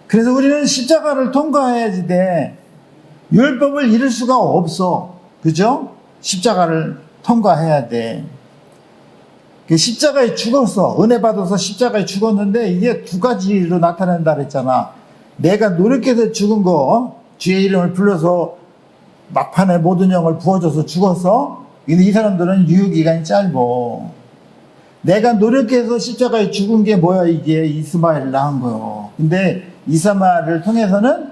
그래서 우리는 십자가를 통과해야지 돼. 율법을 이룰 수가 없어. 그죠? 십자가를 통과해야 돼. 십자가에 죽었어. 은혜 받아서 십자가에 죽었는데 이게 두 가지로 나타난다 그랬잖아. 내가 노력해서 죽은 거, 주의 이름을 불러서 막판에 모든 영을 부어줘서 죽었어. 근데 이 사람들은 유효기간이 짧어. 내가 노력해서 십자가에 죽은 게 뭐야? 이게 이스마엘을 낳은 거요. 근데 이스마엘을 통해서는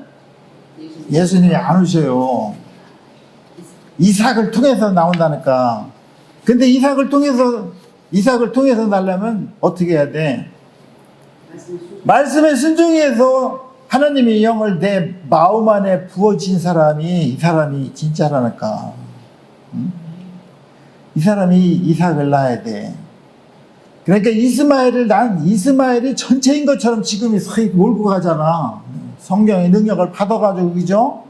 예수님이 안 오셔요. 이삭을 통해서 나온다니까. 근데 이삭을 통해서 나려면 어떻게 해야 돼? 말씀에 순종해서 하나님의 영을 내 마음 안에 부어진 사람이 이 사람이 진짜라니까. 이 사람이 이삭을 낳아야 돼. 그러니까 이스마엘이 전체인 것처럼 지금이 서히 몰고 가잖아. 성경의 능력을 받아가지고, 그죠?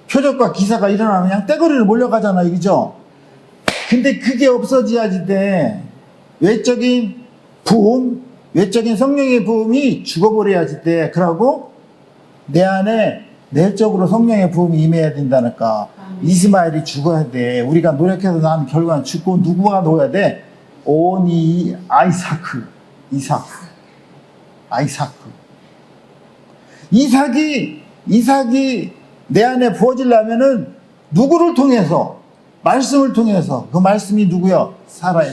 표적과 기사가 일어나면 그냥 떼거리로 몰려가잖아, 그죠? 근데 그게 없어져야지 돼. 외적인 부음, 외적인 성령의 부음이 죽어버려야지 돼. 그러고 내 안에 내적으로 성령의 부음이 임해야 된다니까. 이스마엘이 죽어야 돼. 우리가 노력해서 난 결과는 죽고 누구가 놓아야 돼? 오니 아이사크. 이삭이 내 안에 부어지려면은 누구를 통해서? 말씀을 통해서. 그 말씀이 누구야? 사라.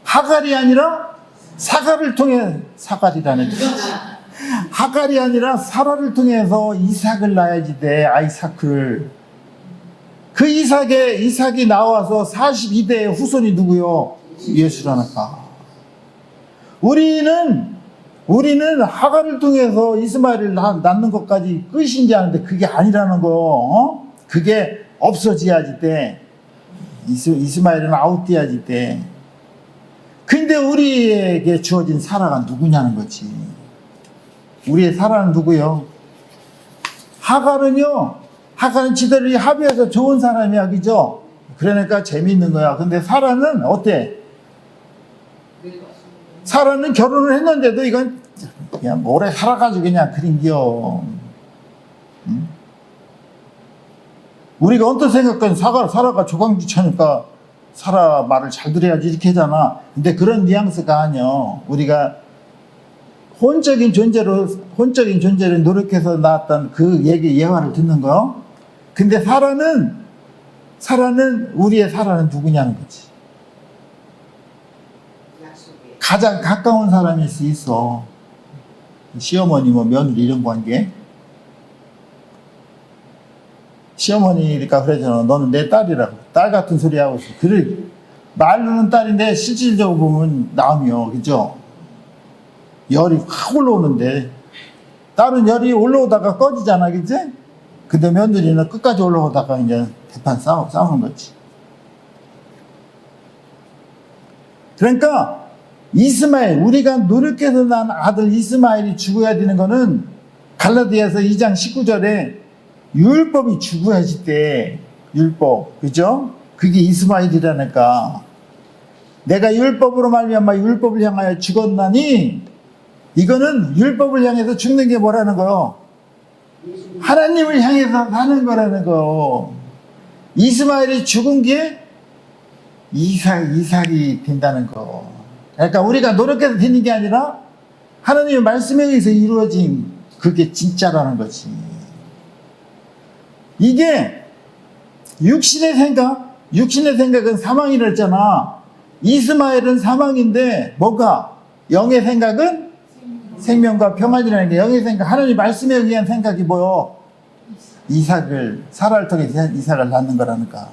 하갈이 아니라 사갈을 통해, 사갈이라는 하갈이 아니라 사라를 통해서 이삭을 낳아야지 돼. 아이사크를. 그 이삭이 나와서 42대의 후손이 누구요? 예수라니까. 우리는 하갈을 통해서 이스마엘을 낳는 것까지 끝인지 아는데 그게 아니라는 거. 그게 없어져야지 돼. 이스마엘은 아웃돼야지 돼. 근데 우리에게 주어진 사라가 누구냐는 거지. 우리의 사라는 누구요? 하갈은요, 하갈은 지들이 합의해서 좋은 사람이야, 그죠? 그러니까 재미있는 거야. 근데 사라는 어때? 사라는 결혼을 했는데도 이건 그냥 오래 살아가지고 그냥 그린겨. 응? 우리가 언뜻 생각하면 사라가 조강지처니까 사라 말을 잘 들어야지 이렇게 하잖아. 근데 그런 뉘앙스가 아니야. 우리가 혼적인 존재로 노력해서 나왔던 그 얘기 예화를 듣는 거. 근데 사라는 우리의 사라는 누구냐는 거지. 가장 가까운 사람일 수 있어. 시어머니 뭐 며느리 이런 관계. 시어머니니까 그러잖아. 너는 내 딸이라고. 딸 같은 소리 하고 있어. 그래. 말로는 딸인데 실질적으로 보면 남이요. 그죠? 열이 확 올라오는데 딸은 열이 올라오다가 꺼지잖아. 그지? 근데 며느리는 끝까지 올라오다가 이제 대판 싸우는 거지. 그러니까 이스마엘, 우리가 노력해서 난 아들 이스마엘이 죽어야 되는 거는 갈라디아서 2장 19절에 율법이 죽어야지 때, 율법, 그죠? 그게 이스마엘이라니까. 내가 율법으로 말미암아 율법을 향하여 죽었나니, 이거는 율법을 향해서 죽는 게 뭐라는 거요? 하나님을 향해서 사는 거라는 거. 이스마엘이 죽은 게 이삭이 된다는 거. 그러니까 우리가 노력해서 되는 게 아니라 하나님의 말씀에 의해서 이루어진 그게 진짜라는 거지. 이게 육신의 생각은 사망이라 했잖아. 이스마엘은 사망인데 뭐가? 영의 생각은 생명과 평안이라는 게, 영의 생각, 하나님 말씀에 의한 생각이 뭐요? 사라를 통해 이삭을 낳는 거라니까.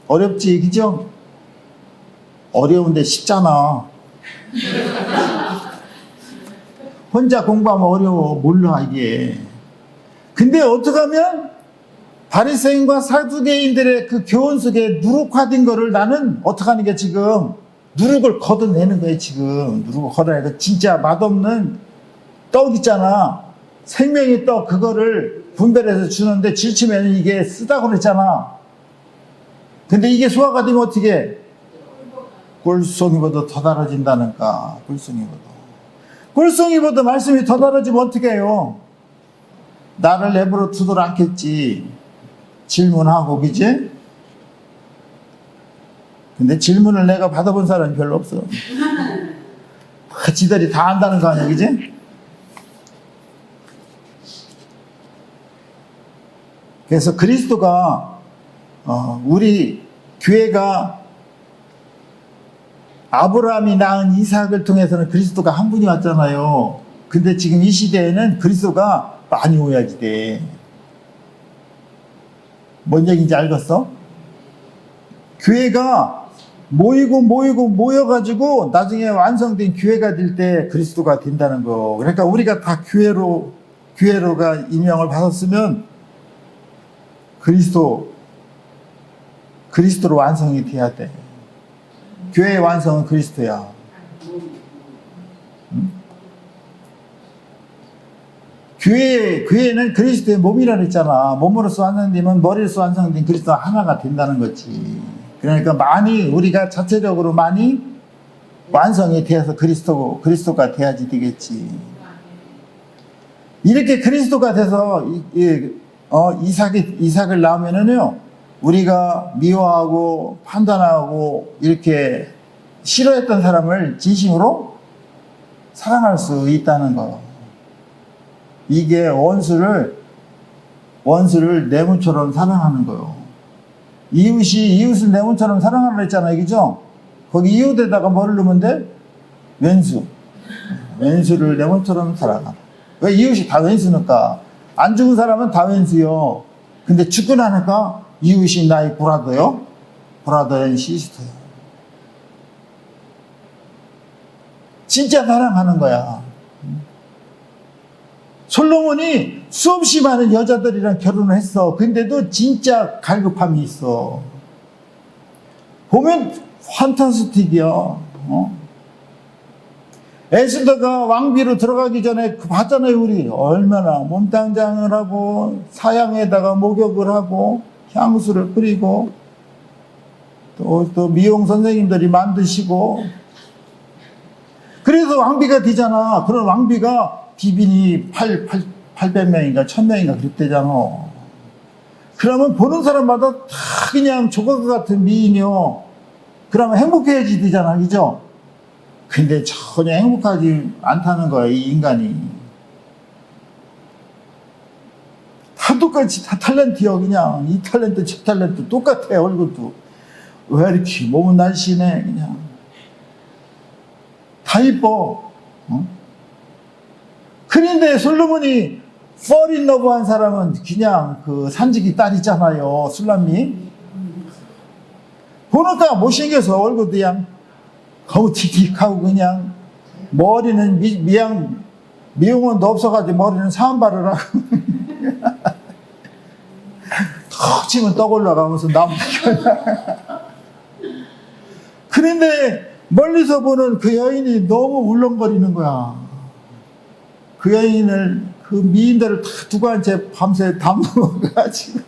어렵지, 그죠? 어려운데 쉽잖아. 혼자 공부하면 어려워. 몰라, 이게. 근데 어떻게 하면 바리새인과 사두개인들의 그 교훈 속에 누룩화된 거를 나는 어떻게 하는 게 지금 누룩을 걷어내는 거예요. 지금 누룩을 걷어내고, 진짜 맛없는 떡 있잖아. 생명의 떡, 그거를 분별해서 주는데 질치면 이게 쓰다고 그랬잖아. 근데 이게 소화가 되면 어떻게 해? 꿀송이보다 더 달아진다니까. 꿀송이보다 말씀이 더 달아지면 어떻게 해요? 나를 내버려 두도록 않겠지. 질문하고, 그지? 근데 질문을 내가 받아본 사람이 별로 없어. 지들이 다 안다는 거 아니야, 그지? 그래서 그리스도가, 우리 교회가 아브라함이 낳은 이삭을 통해서는 그리스도가 한 분이 왔잖아요. 근데 지금 이 시대에는 그리스도가 많이 오야지 돼. 뭔 얘기인지 알겠어? 교회가 모여가지고 나중에 완성된 교회가 될 때 그리스도가 된다는 거. 그러니까 우리가 다 교회로가 임명을 받았으면 그리스도로 완성이 돼야 돼. 교회의 완성은 그리스도야. 응? 교회는 그리스도의 몸이라 그랬잖아. 몸으로서 완성되면 머리로서 완성된 그리스도가 하나가 된다는 거지. 그러니까 우리가 자체적으로 많이 완성이 되어서 그리스도가 돼야지 되겠지. 이렇게 그리스도가 돼서 이삭을 낳으면은요, 우리가 미워하고 판단하고 이렇게 싫어했던 사람을 진심으로 사랑할 수 있다는 거. 이게 원수를 내 몸처럼 사랑하는 거요. 이웃을 내 몸처럼 사랑하라 했잖아요, 그죠? 거기 이웃에다가 뭐를 넣으면 돼? 왼수를 내 몸처럼 사랑하라. 왜 이웃이 다 왼수니까? 안 죽은 사람은 다 왼수요. 근데 죽고 나니까 이웃이 나의 브라더요. 브라더 앤 시스터요. 진짜 사랑하는 거야. 솔로몬이 수없이 많은 여자들이랑 결혼을 했어. 근데도 진짜 갈급함이 있어. 보면 판타스틱이야. 에스더가 왕비로 들어가기 전에 그 봤잖아요. 우리 얼마나 몸단장을 하고 사양에다가 목욕을 하고 향수를 뿌리고 또 미용 선생님들이 만드시고, 그래서 왕비가 되잖아. 그런 왕비가 비빈이 800명인가 1000명인가 그랬대잖아. 그러면 보는 사람마다 다 그냥 조각 같은 미인이요. 그러면 행복해야지 되잖아. 그죠? 근데 전혀 행복하지 않다는 거야, 이 인간이. 다 똑같이 다 탤런트요. 그냥 이 탤런트 저 탤런트 똑같아. 얼굴도 왜 이렇게 몸은 날씬해. 그냥 다 이뻐. 어? 그런데 솔로몬이 fall in love 한 사람은 그냥 그 산지기 딸 있잖아요. 술람미. 보니까 못생겨서 얼굴도 그냥 거우틱틱하고 그냥 머리는 미용원도 없어가지고 머리는 사한발을 하고 턱 치면 떡 올라가면서 나무 그런데 멀리서 보는 그 여인이 너무 울렁거리는 거야. 그 여인을, 그 미인들을 다 두고 앉아 밤새 담 먹어가지고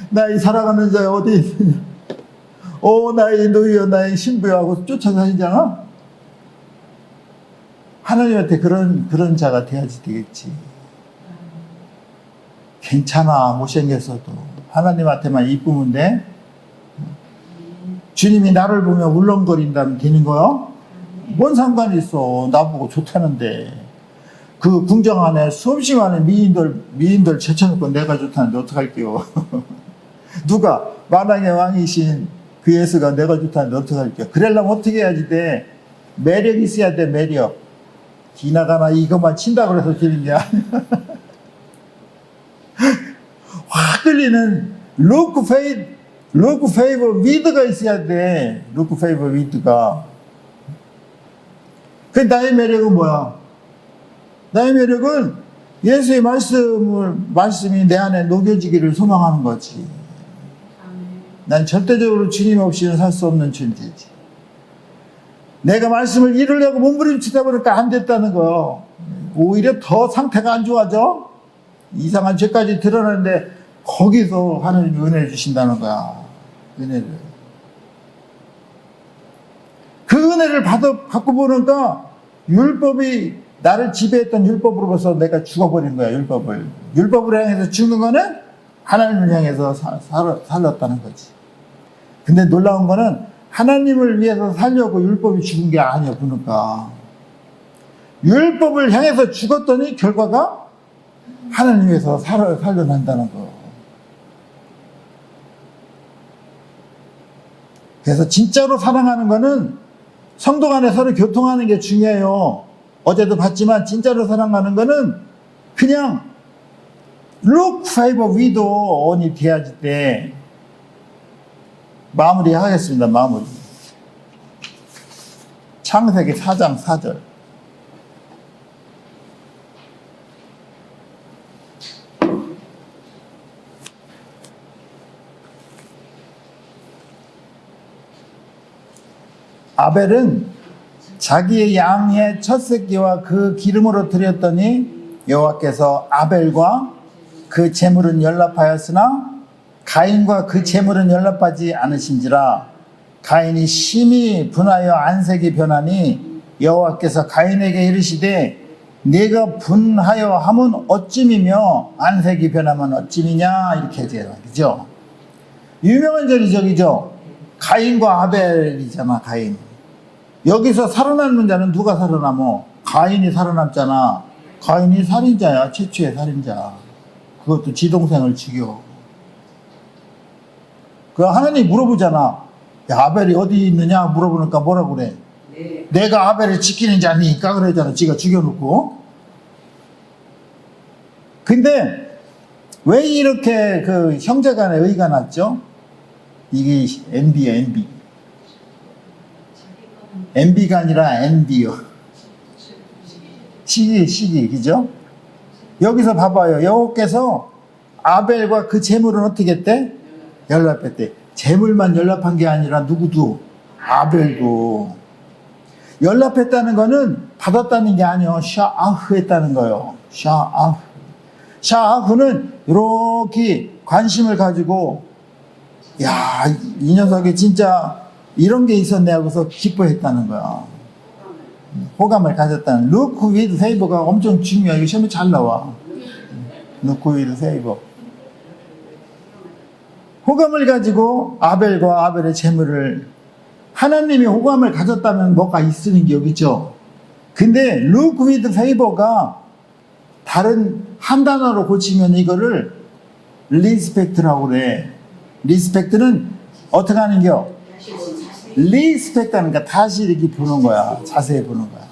나의 사랑하는 자 어디 있느냐, 오 나의 누이여 나의 신부여 하고 쫓아다니잖아. 하나님한테 그런 자가 돼야지 되겠지. 괜찮아 못생겼어도 하나님한테만 이쁘면 돼. 주님이 나를 보며 울렁거린다면 되는 거야? 뭔 상관이 있어. 나보고 좋다는데. 그 궁정 안에 수없이 많은 미인들 제쳐놓고 내가 좋다는데 어떡할게요. 누가 만왕의 왕이신 그 예수가 내가 좋다는데 어떡할게요. 그러려면 어떻게 해야지 돼? 매력이 있어야 돼. 매력. 지나가나 이것만 친다고 해서 되는 게 아니야. 확 끌리는 look favor with가 있어야 돼. look favor with가. 그 나의 매력은 뭐야? 나의 매력은 예수의 말씀이 내 안에 녹여지기를 소망하는 거지. 난 절대적으로 주님 없이는 살 수 없는 존재지. 내가 말씀을 이루려고 몸부림치다 보니까 안 됐다는 거요. 오히려 더 상태가 안 좋아져. 이상한 죄까지 드러나는데 거기서 하나님이 은혜를 주신다는 거야. 은혜를. 그 은혜를 받고 보니까 율법이 나를 지배했던 율법으로서 내가 죽어버린 거야. 율법을 향해서 죽는 거는 하나님을 향해서 살렸다는 거지. 근데 놀라운 거는 하나님을 위해서 살려고 율법이 죽은 게 아니야. 보니까 율법을 향해서 죽었더니 결과가 하나님 위해서 살려낸다는 거. 그래서 진짜로 사랑하는 거는 성도 간에 서로 교통하는 게 중요해요. 어제도 봤지만 진짜로 사랑하는 거는 그냥 look favor widow이 돼야지 돼. 마무리 하겠습니다. 마무리. 창세기 4장 4절. 아벨은 자기의 양의 첫 새끼와 그 기름으로 드렸더니 여호와께서 아벨과 그 제물은 연락하였으나 가인과 그 제물은 연락하지 않으신지라. 가인이 심히 분하여 안색이 변하니 여호와께서 가인에게 이르시되 네가 분하여 함은 어찌미며 안색이 변하면 어찌미냐. 이렇게 해줘요. 그죠? 유명한 절이죠. 그죠? 가인과 아벨이잖아. 가인. 여기서 살아남는 자는 누가 살아남어? 가인이 살아남잖아. 가인이 살인자야. 최초의 살인자. 그것도 지 동생을 죽여. 그 하나님이 물어보잖아. 야, 아벨이 어디 있느냐 물어보니까 뭐라고 그래? 네. 내가 아벨을 지키는 자니까 그러잖아. 지가 죽여놓고. 근데 왜 이렇게 그 형제간에 의가 났죠? 이게 MB야, MB. MB가 아니라 NB요. 시기, 그죠? 여기서 봐봐요. 여호와께서 아벨과 그 제물은 어떻게 했대? 연락했대. 제물만 연락한 게 아니라 누구도? 아벨도. 연락했다는 거는 받았다는 게 아니요. 샤아흐 했다는 거예요. 샤아흐. 샤아흐는 이렇게 관심을 가지고, 야, 이 녀석이 진짜 이런 게 있었네 하고서 기뻐했다는 거야. 호감을 가졌다는. look with favor가 엄청 중요해. 이거 시험에 잘 나와. look with favor. 호감을 가지고 아벨과 아벨의 재물을, 하나님이 호감을 가졌다면 뭐가 있으는 게 여기죠. 근데 look with favor가 다른 한 단어로 고치면 이거를 respect라고 그래. respect는 어떻게 하는겨? respect 하니까 다시 이렇게 보는 거야. 자세히 보는 거야.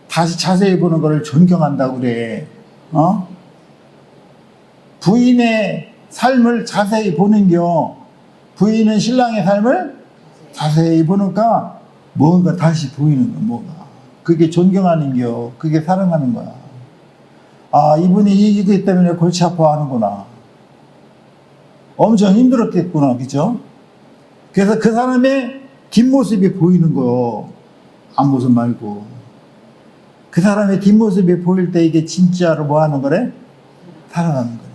다시 자세히 보는 거를 존경한다고 그래. 부인의 삶을 자세히 보는겨. 부인은 신랑의 삶을 자세히 보니까 뭔가 다시 보이는 거야. 뭐가. 그게 존경하는겨. 그게 사랑하는 거야. 아, 이분이 이기 때문에 골치 아파하는구나. 엄청 힘들었겠구나. 그죠? 그래서 그 사람의 뒷모습이 보이는 거요. 앞모습 말고. 그 사람의 뒷모습이 보일 때 이게 진짜로 뭐 하는 거래? 사랑하는 거래.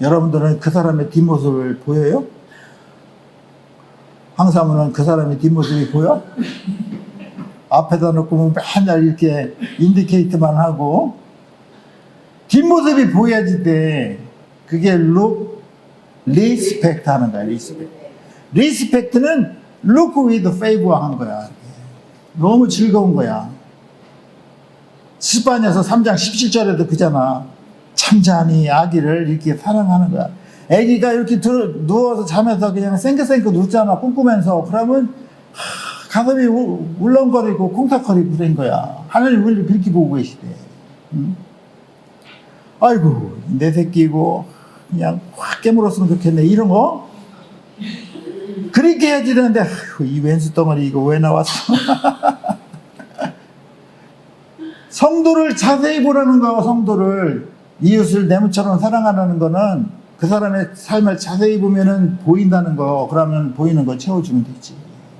여러분들은 그 사람의 뒷모습을 보여요? 황사무는 그 사람의 뒷모습이 보여? 앞에다 놓고 맨날 이렇게 인디케이트만 하고 뒷모습이 보여야지 돼. 그게 look, respect 하는 거야. respect는 look with favor 하는 거야. 너무 즐거운 거야. 스바냐서 3장 17절에도 그잖아. 참자니 아기를 이렇게 사랑하는 거야. 아기가 이렇게 누워서 자면서 그냥 쌩긋쌩긋 웃잖아. 꿈꾸면서. 그러면 가슴이 울렁거리고 콩닥거리고 그런 거야. 하나님 우리를 그렇게 보고 계시대. 응? 아이고 내 새끼고 그냥 확 깨물었으면 좋겠네. 이런 거 그렇게 해야지 되는데 이 왼수 덩어리 이거 왜 나왔어? 성도를 자세히 보라는 거. 성도를 이웃을 내무처럼 사랑하라는 거는 그 사람의 삶을 자세히 보면은 보인다는 거. 그러면 보이는 거 채워주면 되지.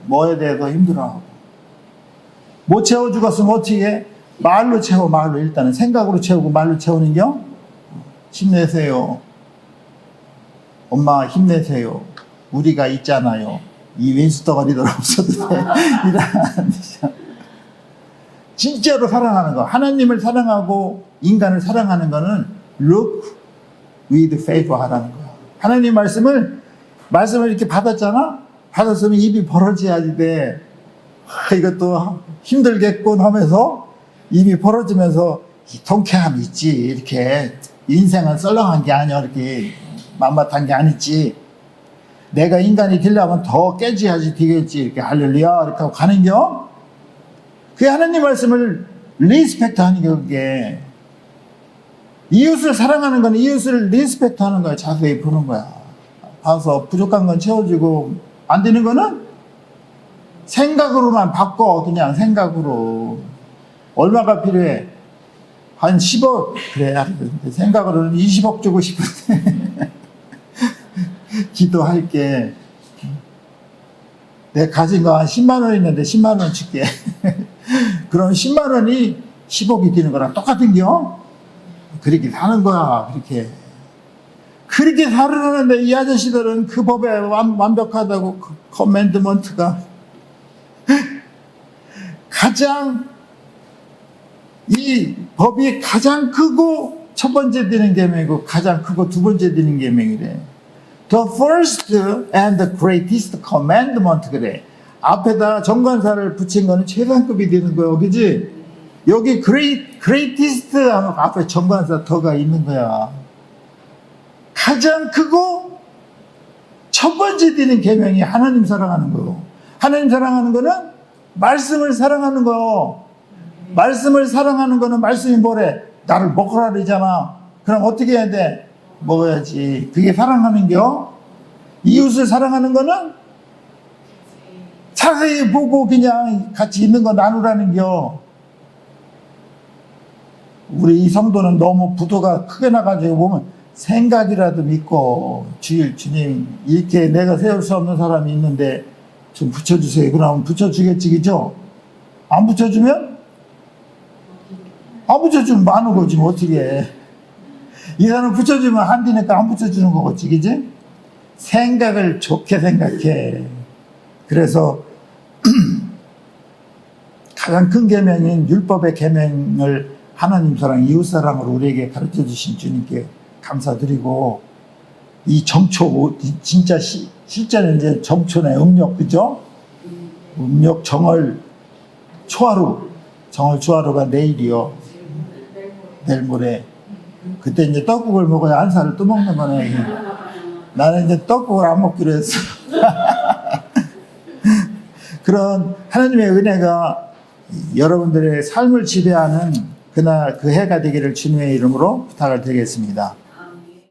뭐에 대해서 힘들어하고 못 채워주겠으면 어떻게 해? 말로 채워. 말로. 일단은 생각으로 채우고 말로 채우는 겨. 힘내세요. 엄마 힘내세요. 우리가 있잖아요. 이 왼수덩어리들 없어도 돼. 이런 진짜로 사랑하는 거. 하나님을 사랑하고 인간을 사랑하는 거는 look with favor 하라는 거야. 하나님 말씀을 이렇게 받았잖아. 받았으면 입이 벌어져야지 돼. 이것도 힘들겠군 하면서 입이 벌어지면서 통쾌함이 있지. 이렇게 인생은 썰렁한 게 아니야. 이렇게 만만한 게 아니지. 내가 인간이 되려면 더 깨져야지 되겠지. 이렇게 할렐루야 이렇게 하고 가는겨. 그게 하나님 말씀을 리스펙트 하는 게 그게. 이웃을 사랑하는 건 이웃을 리스펙트 하는 거야. 자세히 보는 거야. 봐서 부족한 건 채워주고 안 되는 거는 생각으로만 바꿔. 그냥 생각으로. 얼마가 필요해? 한 10억 그래야 되는데 생각으로는 20억 주고 싶은데 기도할게. 내가 가진 거 한 10만 원 있는데 10만 원 줄게. 그럼 10만 원이 10억이 되는 거랑 똑같은 겨? 그렇게 사는 거야. 그렇게 살으려는데 이 아저씨들은 그 법에 완벽하다고 그 커맨드먼트가 가장 이 법이 가장 크고 첫 번째 드리는 계명이고 가장 크고 두 번째 드리는 계명이래. The first and the greatest commandment 그래. 앞에다 정관사를 붙인 거는 최상급이 되는 거야. 그지? 여기 greatest 하면 앞에 정관사 더가 있는 거야. 가장 크고 첫 번째 드리는 계명이 하나님 사랑하는 거고. 하나님 사랑하는 거는 말씀을 사랑하는 거. 말씀을 사랑하는 거는 말씀이 뭐래? 나를 먹으라 그러잖아. 그럼 어떻게 해야 돼? 먹어야지. 그게 사랑하는 겨. 이웃을 사랑하는 거는 자세히 보고 그냥 같이 있는 거 나누라는 겨. 우리 이 성도는 너무 부도가 크게 나가지고 보면 생각이라도 믿고 주님 이렇게 내가 세울 수 없는 사람이 있는데 좀 붙여주세요. 그러면 붙여주겠지, 그죠? 안 붙여주면? 안 붙여주면 많은 거지, 뭐 어떻게 해. 이 사람 붙여주면 안 되니까 안 붙여주는 거겠지, 그지? 생각을 좋게 생각해. 그래서 가장 큰 계명인 율법의 계명을 하나님 사랑, 이웃 사랑으로 우리에게 가르쳐 주신 주님께 감사드리고, 이 정초, 진짜 실제는 이제 정초네, 음력, 그죠? 음력 정월 초하루, 정월 초하루가 내일이요. 내일 모레. 그때 이제 떡국을 먹어야 한 살을 또 먹는 거네. 나는 이제 떡국을 안 먹기로 했어. 그런 하나님의 은혜가 여러분들의 삶을 지배하는 그날 그 해가 되기를 주님의 이름으로 부탁을 드리겠습니다.